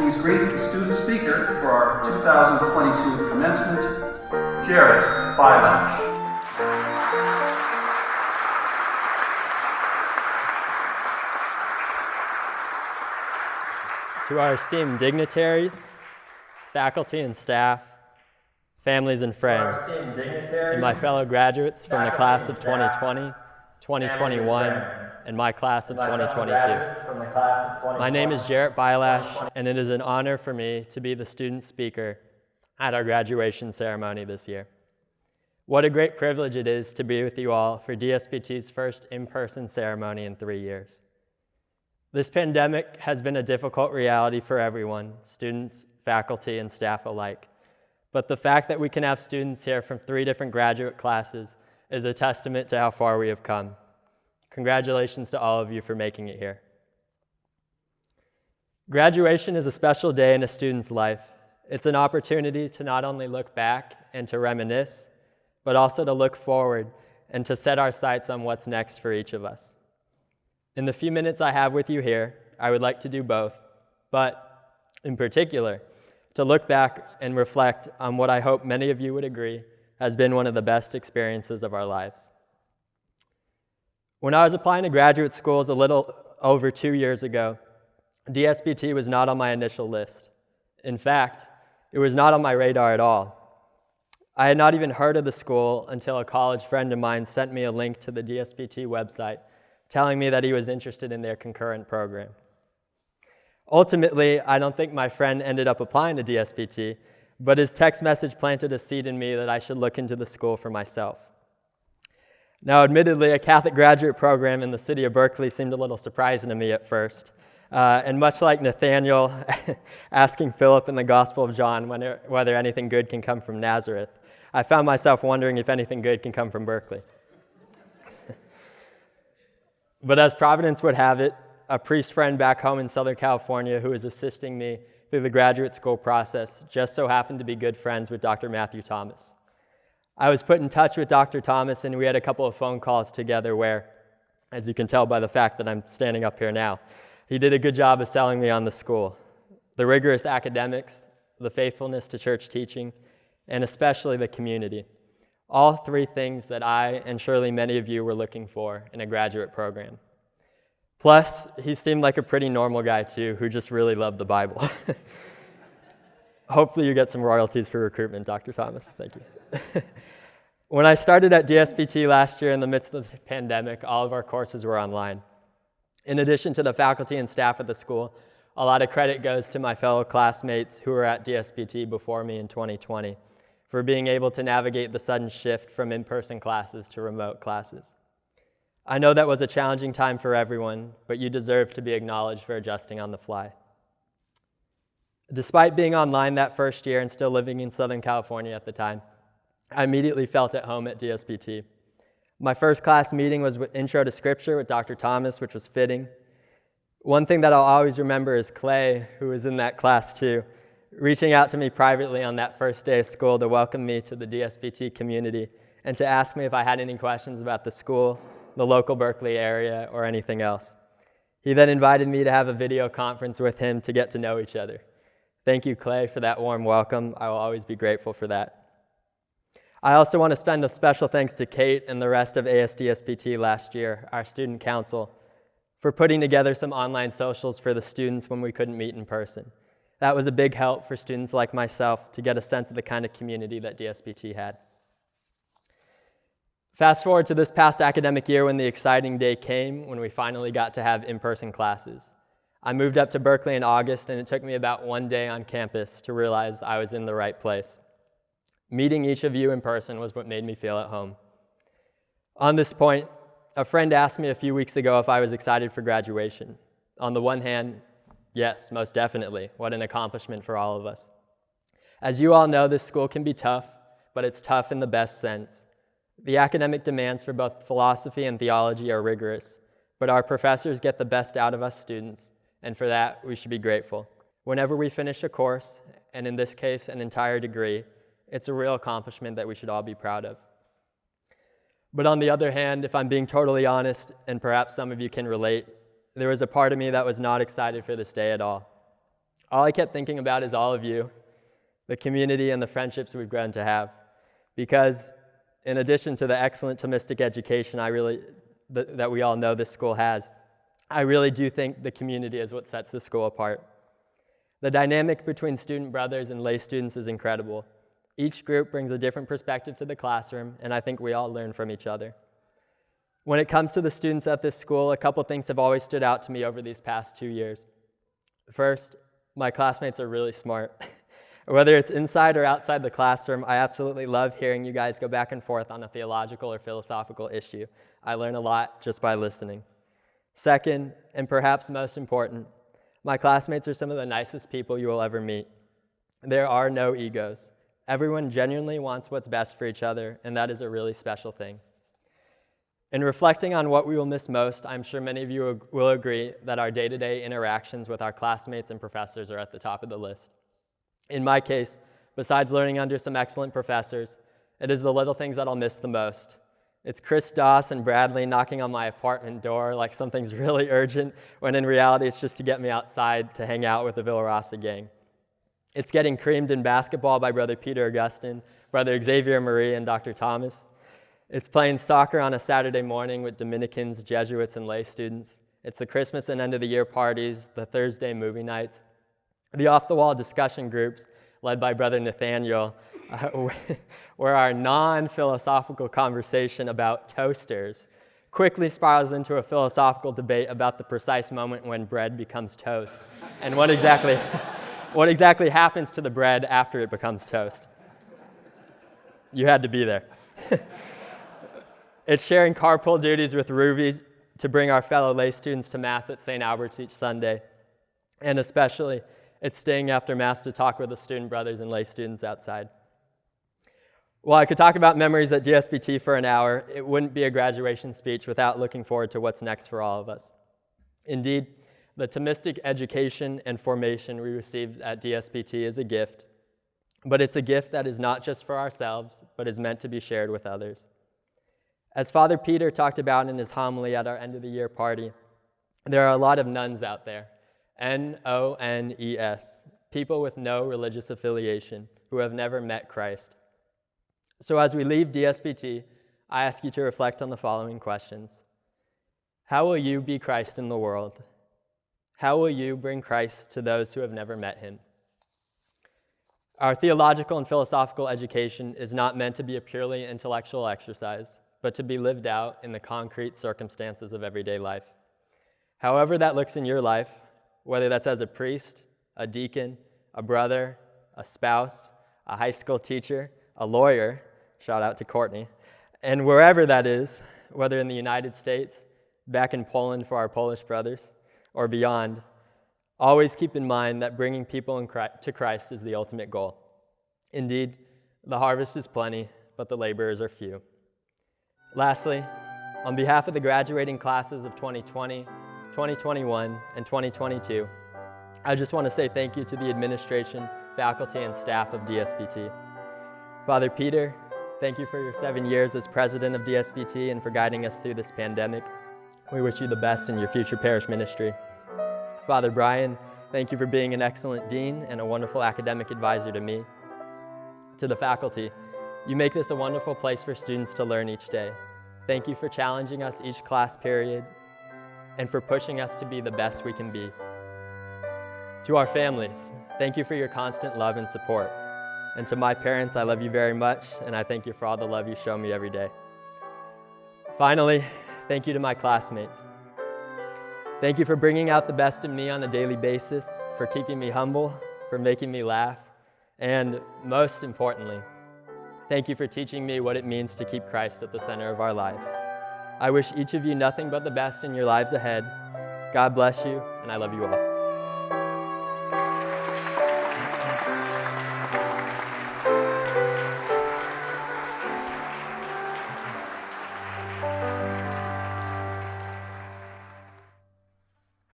please greet the student speaker for our 2022 commencement, Jarett, Bilash. To our esteemed dignitaries, faculty and staff, families and friends, and my fellow graduates from the class of 2020, 2021, and my class of 2022. My name is Jarett Bilash, and it is an honor for me to be the student speaker at our graduation ceremony this year. What a great privilege it is to be with you all for DSPT's first in-person ceremony in 3 years. This pandemic has been a difficult reality for everyone, students, faculty, and staff alike. But the fact that we can have students here from 3 different graduate classes is a testament to how far we have come. Congratulations to all of you for making it here. Graduation is a special day in a student's life. It's an opportunity to not only look back and to reminisce, but also to look forward and to set our sights on what's next for each of us. In the few minutes I have with you here, I would like to do both, but in particular, to look back and reflect on what I hope many of you would agree has been one of the best experiences of our lives. When I was applying to graduate schools a little over 2 years ago, DSPT was not on my initial list. In fact, it was not on my radar at all. I had not even heard of the school until a college friend of mine sent me a link to the DSPT website telling me that he was interested in their concurrent program. Ultimately, I don't think my friend ended up applying to DSPT, but his text message planted a seed in me that I should look into the school for myself. Now, admittedly, a Catholic graduate program in the city of Berkeley seemed a little surprising to me at first. And much like Nathaniel asking Philip in the Gospel of John whether anything good can come from Nazareth, I found myself wondering if anything good can come from Berkeley. But as Providence would have it, a priest friend back home in Southern California who was assisting me through the graduate school process just so happened to be good friends with Dr. Matthew Thomas. I was put in touch with Dr. Thomas, and we had a couple of phone calls together where, as you can tell by the fact that I'm standing up here now, he did a good job of selling me on the school. The rigorous academics, the faithfulness to church teaching, and especially the community. All 3 things that I, and surely many of you, were looking for in a graduate program. Plus, he seemed like a pretty normal guy too, who just really loved the Bible. Hopefully you get some royalties for recruitment, Dr. Thomas. Thank you. When I started at DSPT last year in the midst of the pandemic, all of our courses were online. In addition to the faculty and staff at the school, a lot of credit goes to my fellow classmates who were at DSPT before me in 2020 for being able to navigate the sudden shift from in-person classes to remote classes. I know that was a challenging time for everyone, but you deserve to be acknowledged for adjusting on the fly. Despite being online that first year and still living in Southern California at the time, I immediately felt at home at DSPT. My first class meeting was with Intro to Scripture with Dr. Thomas, which was fitting. One thing that I'll always remember is Clay, who was in that class too, reaching out to me privately on that first day of school to welcome me to the DSPT community and to ask me if I had any questions about the school, the local Berkeley area, or anything else. He then invited me to have a video conference with him to get to know each other. Thank you, Clay, for that warm welcome. I will always be grateful for that. I also want to spend a special thanks to Kate and the rest of ASDSPT last year, our student council, for putting together some online socials for the students when we couldn't meet in person. That was a big help for students like myself to get a sense of the kind of community that DSPT had. Fast forward to this past academic year when the exciting day came when we finally got to have in-person classes. I moved up to Berkeley in August, and it took me about 1 day on campus to realize I was in the right place. Meeting each of you in person was what made me feel at home. On this point, a friend asked me a few weeks ago if I was excited for graduation. On the one hand, yes, most definitely. What an accomplishment for all of us. As you all know, this school can be tough, but it's tough in the best sense. The academic demands for both philosophy and theology are rigorous, but our professors get the best out of us students, and for that, we should be grateful. Whenever we finish a course, and in this case, an entire degree, it's a real accomplishment that we should all be proud of. But on the other hand, if I'm being totally honest, and perhaps some of you can relate, there was a part of me that was not excited for this day at all. all I kept thinking about is all of you, the community and the friendships we've grown to have. Because in addition to the excellent Thomistic education that we all know this school has, I really do think the community is what sets the school apart. The dynamic between student brothers and lay students is incredible. Each group brings a different perspective to the classroom, and I think we all learn from each other. When it comes to the students at this school, a couple things have always stood out to me over these past 2 years. First, my classmates are really smart. Whether it's inside or outside the classroom, I absolutely love hearing you guys go back and forth on a theological or philosophical issue. I learn a lot just by listening. Second, and perhaps most important, my classmates are some of the nicest people you will ever meet. There are no egos. Everyone genuinely wants what's best for each other, and that is a really special thing. In reflecting on what we will miss most, I'm sure many of you will agree that our day-to-day interactions with our classmates and professors are at the top of the list. In my case, besides learning under some excellent professors, it is the little things that I'll miss the most. It's Chris Doss and Bradley knocking on my apartment door like something's really urgent, when in reality it's just to get me outside to hang out with the Villarosa gang. It's getting creamed in basketball by Brother Peter Augustine, Brother Xavier Marie, and Dr. Thomas. It's playing soccer on a Saturday morning with Dominicans, Jesuits, and lay students. It's the Christmas and end-of-the-year parties, the Thursday movie nights, the off-the-wall discussion groups led by Brother Nathaniel, where our non-philosophical conversation about toasters quickly spirals into a philosophical debate about the precise moment when bread becomes toast and what exactly happens to the bread after it becomes toast. You had to be there. It's sharing carpool duties with Ruby to bring our fellow lay students to Mass at St. Albert's each Sunday. And especially, it's staying after Mass to talk with the student brothers and lay students outside. While I could talk about memories at DSPT for an hour, it wouldn't be a graduation speech without looking forward to what's next for all of us. Indeed, the Thomistic education and formation we received at DSPT is a gift, but it's a gift that is not just for ourselves, but is meant to be shared with others. As Father Peter talked about in his homily at our end-of-the-year party, there are a lot of nuns out there, N-O-N-E-S, people with no religious affiliation who have never met Christ. So as we leave DSPT, I ask you to reflect on the following questions. How will you be Christ in the world? How will you bring Christ to those who have never met him? Our theological and philosophical education is not meant to be a purely intellectual exercise, but to be lived out in the concrete circumstances of everyday life. However that looks in your life, whether that's as a priest, a deacon, a brother, a spouse, a high school teacher, a lawyer, shout out to Courtney, and wherever that is, whether in the United States, back in Poland for our Polish brothers, or beyond, always keep in mind that bringing people to Christ is the ultimate goal. Indeed, the harvest is plenty, but the laborers are few. Lastly, on behalf of the graduating classes of 2020, 2021, and 2022, I just want to say thank you to the administration, faculty, and staff of DSPT. Father Peter, thank you for your 7 years as president of DSPT and for guiding us through this pandemic. We wish you the best in your future parish ministry. Father Brian, thank you for being an excellent dean and a wonderful academic advisor to me. To the faculty, you make this a wonderful place for students to learn each day. Thank you for challenging us each class period and for pushing us to be the best we can be. To our families, thank you for your constant love and support. And to my parents, I love you very much, and I thank you for all the love you show me every day. Finally, thank you to my classmates. Thank you for bringing out the best in me on a daily basis, for keeping me humble, for making me laugh, and most importantly, thank you for teaching me what it means to keep Christ at the center of our lives. I wish each of you nothing but the best in your lives ahead. God bless you, and I love you all.